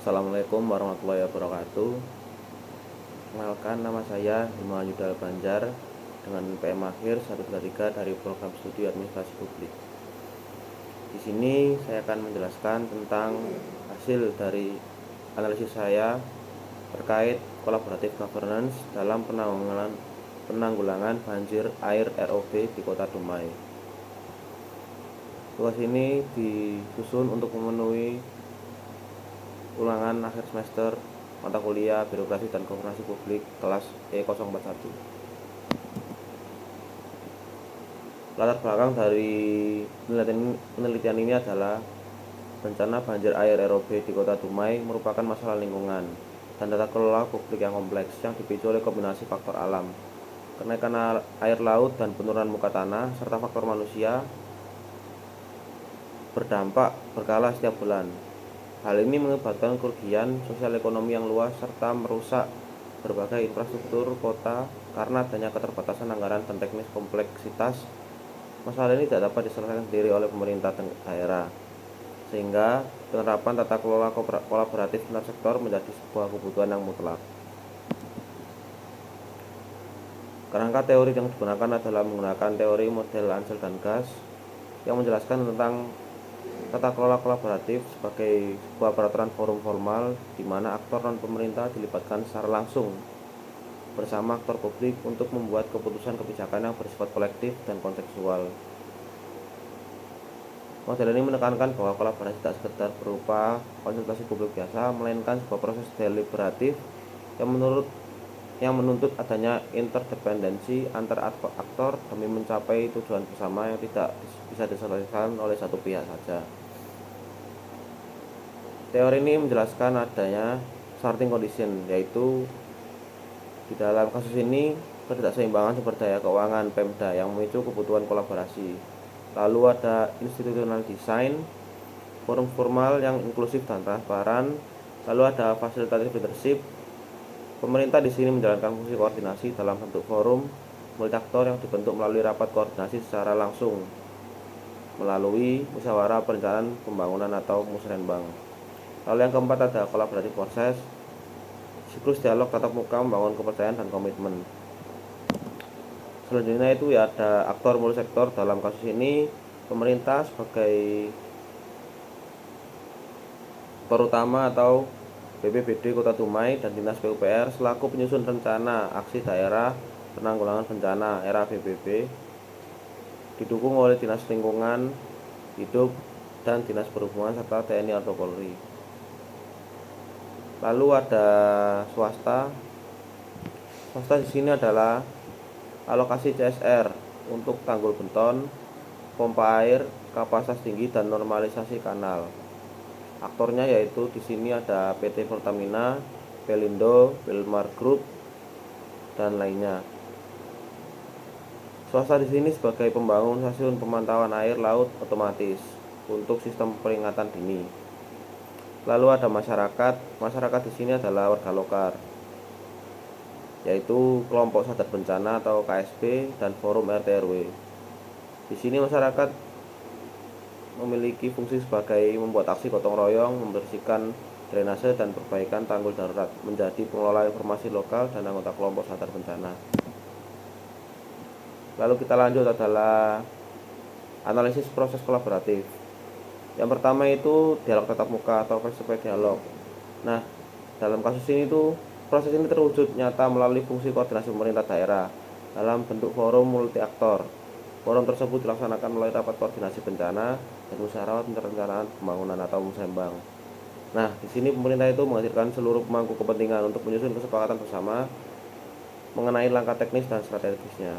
Assalamualaikum warahmatullahi wabarakatuh. Kenalkan, nama saya Himawan Yudal Banjar dengan PM akhir 133 dari program studi administrasi publik. Di sini saya akan menjelaskan tentang hasil dari analisis saya terkait collaborative governance dalam penanggulangan banjir air ROB di Kota Dumai. Tugas ini disusun untuk memenuhi ulangan akhir semester mata kuliah Birokrasi dan Governance Publik kelas E041. Latar belakang dari penelitian ini adalah bencana banjir air ROB di Kota Dumai merupakan masalah lingkungan dan tata kelola publik yang kompleks yang dipicu oleh kombinasi faktor alam, kenaikan air laut dan penurunan muka tanah, serta faktor manusia berdampak berkala setiap bulan. Hal ini mengakibatkan kerugian sosial ekonomi yang luas serta merusak berbagai infrastruktur kota karena adanya keterbatasan anggaran dan teknis. Kompleksitas masalah ini tidak dapat diselesaikan sendiri oleh pemerintah daerah, sehingga penerapan tata kelola kolaboratif lintas sektor menjadi sebuah kebutuhan yang mutlak. Kerangka teori yang digunakan adalah menggunakan teori model Ansel dan Gas yang menjelaskan tentang tata kelola kolaboratif sebagai sebuah peraturan forum formal di mana aktor non-pemerintah dilibatkan secara langsung bersama aktor publik untuk membuat keputusan kebijakan yang bersifat kolektif dan kontekstual. Model ini menekankan bahwa kolaborasi tak sekedar berupa konsultasi publik biasa, melainkan sebuah proses deliberatif yang menuntut adanya interdependensi antar aktor demi mencapai tujuan bersama yang tidak bisa diselesaikan oleh satu pihak saja. Teori ini menjelaskan adanya starting condition, yaitu di dalam kasus ini ketidakseimbangan sumber daya keuangan Pemda yang memicu kebutuhan kolaborasi. Lalu ada institutional design, forum formal yang inklusif dan transparan. Lalu ada facilitative leadership. Pemerintah di sini menjalankan fungsi koordinasi dalam bentuk forum multiaktor yang dibentuk melalui rapat koordinasi secara langsung melalui musyawarah perencanaan pembangunan atau musrenbang. Lalu yang keempat ada collaborative process, siklus dialog tatap muka membangun kepercayaan dan komitmen. Selanjutnya itu ya ada aktor multisektor. Dalam kasus ini pemerintah sebagai terutama atau BPBD Kota Dumai dan Dinas PUPR selaku penyusun rencana aksi daerah penanggulangan bencana era BBB, didukung oleh Dinas Lingkungan Hidup dan Dinas Perhubungan serta TNI atau Polri. Lalu ada swasta. Swasta di sini adalah alokasi CSR untuk tanggul beton, pompa air, kapasitas tinggi dan normalisasi kanal. Aktornya yaitu di sini ada PT Pertamina, Pelindo, Wilmar Group dan lainnya. Swasta di sini sebagai pembangun stasiun pemantauan air laut otomatis untuk sistem peringatan dini. Lalu ada masyarakat. Masyarakat di sini adalah warga lokal, yaitu kelompok sadar bencana atau KSB dan forum RT RW. Di sini masyarakat memiliki fungsi sebagai membuat aksi gotong royong, membersihkan drainase dan perbaikan tanggul darurat, menjadi pengelola informasi lokal dan anggota kelompok sadar bencana. Lalu kita lanjut adalah analisis proses kolaboratif. Yang pertama itu dialog tatap muka atau face to face dialog. Nah, dalam kasus ini tuh proses ini terwujud nyata melalui fungsi koordinasi pemerintah daerah dalam bentuk forum multi aktor. Forum tersebut dilaksanakan melalui rapat koordinasi bencana dan musyawarah perencanaan pembangunan atau musrembang. Nah, di sini pemerintah itu menghadirkan seluruh pemangku kepentingan untuk menyusun kesepakatan bersama mengenai langkah teknis dan strategisnya.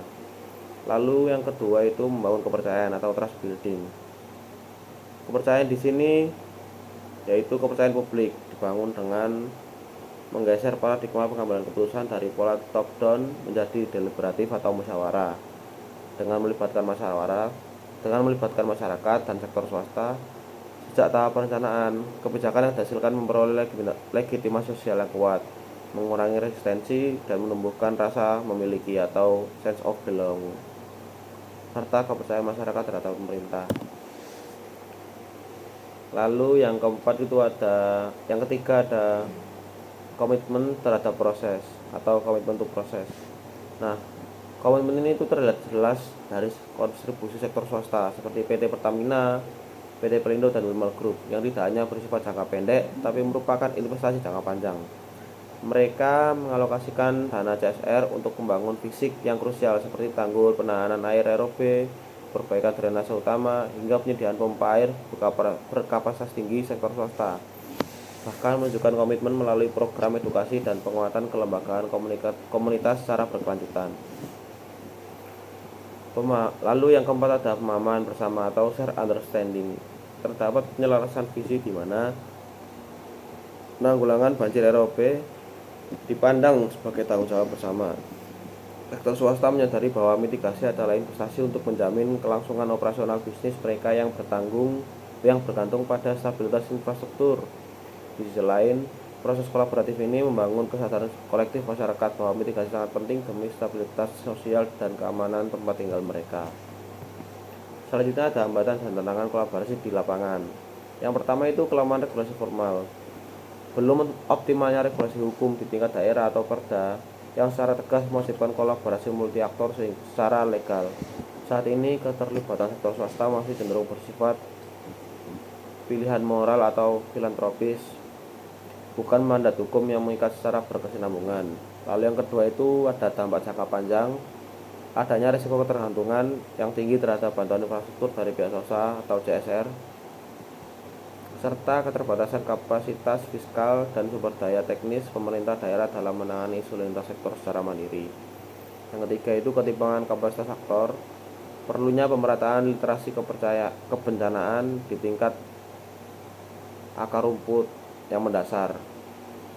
Lalu yang kedua itu membangun kepercayaan atau trust building. Kepercayaan di sini yaitu kepercayaan publik dibangun dengan menggeser paradigma pengambilan keputusan dari pola top down menjadi deliberatif atau musyawarah dengan melibatkan masyarakat dan sektor swasta. Sejak tahap perencanaan, kebijakan yang dihasilkan memperoleh legitimasi sosial yang kuat, mengurangi resistensi dan menumbuhkan rasa memiliki atau sense of belonging serta kepercayaan masyarakat terhadap pemerintah. Lalu yang keempat itu yang ketiga ada komitmen terhadap proses atau komitmen untuk proses. Nah, komitmen ini itu terlihat jelas dari kontribusi sektor swasta seperti PT Pertamina, PT Pelindo, dan Wilmar Group yang tidak hanya bersifat jangka pendek tapi merupakan investasi jangka panjang. Mereka mengalokasikan dana CSR untuk membangun fisik yang krusial seperti tanggul penahanan air aerobe, perbaikan drainase utama, hingga penyediaan pompa air berkapasitas tinggi sektor swasta. Bahkan menunjukkan komitmen melalui program edukasi dan penguatan kelembagaan komunitas secara berkelanjutan. Lalu yang keempat ada pemahaman bersama atau share understanding. Terdapat penyelarasan visi di mana penanggulangan banjir aerobe dipandang sebagai tanggung jawab bersama. Sektor swasta menyadari bahwa mitigasi adalah investasi untuk menjamin kelangsungan operasional bisnis mereka yang bergantung pada stabilitas infrastruktur. Di sisi lain, proses kolaboratif ini membangun kesadaran kolektif masyarakat bahwa mitigasi sangat penting demi stabilitas sosial dan keamanan tempat tinggal mereka. Selanjutnya ada hambatan dan tantangan kolaborasi di lapangan. Yang pertama itu kelemahan regulasi formal. Belum optimalnya regulasi hukum di tingkat daerah atau perda yang secara tegas mewajibkan kolaborasi multi aktor secara legal. Saat ini keterlibatan sektor swasta masih cenderung bersifat pilihan moral atau filantropis, bukan mandat hukum yang mengikat secara berkesinambungan. Lalu yang kedua itu ada dampak jangka panjang, adanya risiko ketergantungan yang tinggi terhadap bantuan infrastruktur dari pihak swasta atau CSR, serta keterbatasan kapasitas fiskal dan sumber daya teknis pemerintah daerah dalam menangani isu lintas sektor secara mandiri. Yang ketiga itu ketimpangan kapasitas aktor, perlunya pemerataan literasi kebencanaan di tingkat akar rumput yang mendasar.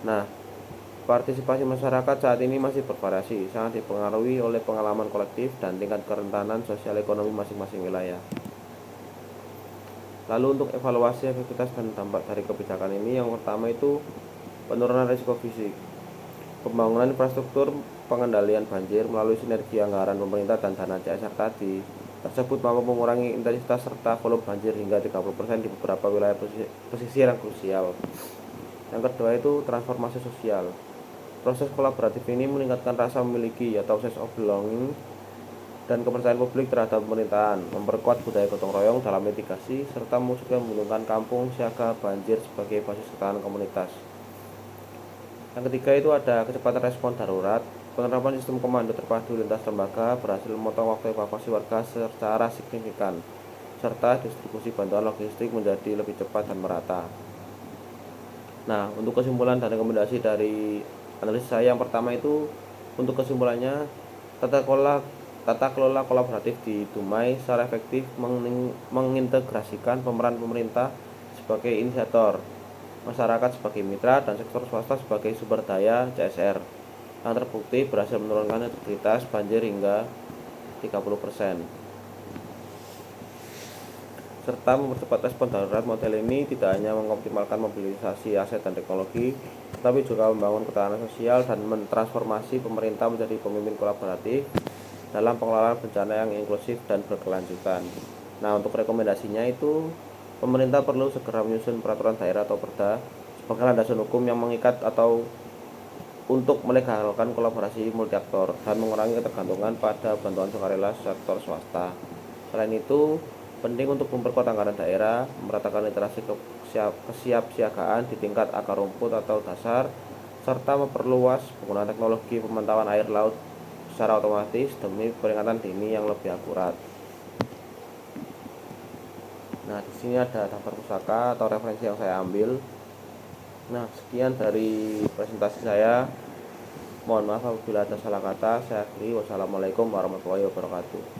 Nah, partisipasi masyarakat saat ini masih bervariasi, sangat dipengaruhi oleh pengalaman kolektif dan tingkat kerentanan sosial ekonomi masing-masing wilayah. Lalu untuk evaluasi efektivitas dan dampak dari kebijakan ini, yang pertama itu penurunan risiko fisik. Pembangunan infrastruktur pengendalian banjir melalui sinergi anggaran pemerintah dan dana CSR tadi tersebut mampu mengurangi intensitas serta volume banjir hingga 30% di beberapa wilayah pesisir yang krusial. Yang kedua itu transformasi sosial. Proses kolaboratif ini meningkatkan rasa memiliki atau sense of belonging dan kepercayaan publik terhadap pemerintahan, memperkuat budaya gotong royong dalam mitigasi, serta menguntungkan kampung siaga banjir sebagai basis ketahanan komunitas. Yang ketiga itu ada kecepatan respon darurat. Penerapan sistem komando terpadu lintas lembaga berhasil memotong waktu evakuasi warga secara signifikan, serta distribusi bantuan logistik menjadi lebih cepat dan merata. Nah, untuk kesimpulan dan rekomendasi dari analisis saya, yang pertama itu untuk kesimpulannya, tata kelola kolaboratif di Dumai secara efektif mengintegrasikan pemeran pemerintah sebagai inisiator, masyarakat sebagai mitra, dan sektor swasta sebagai sumber daya CSR yang terbukti berhasil menurunkan integritas banjir hingga 30%, serta mempercepat respon darurat. Model ini tidak hanya mengoptimalkan mobilisasi aset dan teknologi, tetapi juga membangun ketahanan sosial dan mentransformasi pemerintah menjadi pemimpin kolaboratif dalam pengelolaan bencana yang inklusif dan berkelanjutan. Nah, untuk rekomendasinya itu pemerintah perlu segera menyusun peraturan daerah atau perda sebagai landasan hukum yang mengikat atau untuk melegalkan kolaborasi multi aktor dan mengurangi ketergantungan pada bantuan sukarela sektor swasta. Selain itu, penting untuk memperkuat anggaran daerah, meratakan literasi kesiapsiagaan di tingkat akar rumput atau dasar, serta memperluas penggunaan teknologi pemantauan air laut secara otomatis demi peringatan dini yang lebih akurat. Nah, di sini ada daftar pustaka atau referensi yang saya ambil. Nah, sekian dari presentasi saya. Mohon maaf apabila ada salah kata. Saya akhiri. Wassalamualaikum warahmatullahi wabarakatuh.